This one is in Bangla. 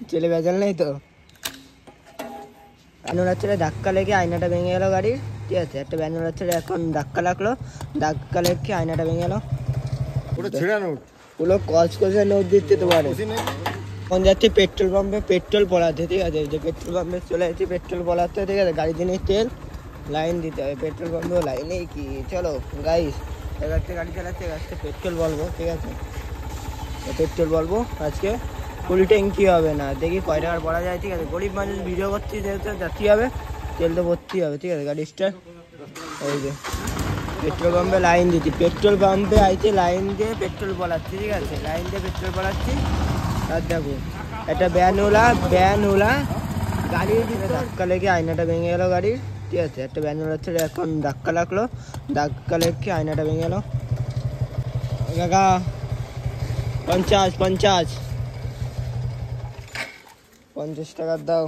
চলে ভেজাল নেই তো। ব্যানোলার ছেড়ে ধাক্কা লেগে আয়নাটা ভেঙে গেল গাড়ির। ঠিক আছে, একটা ব্যানোলার ছেড়ে এখন ধাক্কা লাগলো, ধাক্কা লেগে আয়নাটা ভেঙে গেল। পুরো কচ কচে নোট দিতে তো পারে। এখন যাচ্ছি পেট্রোল পাম্পে পেট্রোল পড়াতে। ঠিক আছে, যে পেট্রোল পাম্পে চলে যাচ্ছি পেট্রোল পড়াতে। ঠিক আছে, গাড়ি দিয়ে তেল লাইন দিতে হবে। পেট্রোল পাম্পেও লাইনেই কি, চলো গাইস এগারটে গাড়ি চালাচ্ছে, গাছতে পেট্রোল বলবো। ঠিক আছে, পেট্রোল বলবো আজকে ফুল ট্যাঙ্কি হবে না, দেখি কয় টাকার পড়া যায়। ঠিক আছে, গরিব মানুষ ভিডিও করছি যেহেতু যাচ্ছি হবে, তেল তো ভর্তি হবে। ঠিক আছে, গাড়ি স্টার্ট। এই যে পেট্রোল পাম্পে লাইন দিচ্ছি, পেট্রোল পাম্পে আইতে লাইন দিয়ে পেট্রোল পড়াচ্ছি। ঠিক আছে, লাইন দিয়ে পেট্রোল পড়াচ্ছি। আর দেখো একটা ব্যানওলা গাড়ি ধাক্কা লেগে আয়নাটা ভেঙে গেল গাড়ির। ঠিক আছে, একটা ব্যানওলা ছেড়ে এখন ধাক্কা লাগলো, ধাক্কা লেগে আয়নাটা ভেঙে গেল। কাকা 50 টাকার দাও।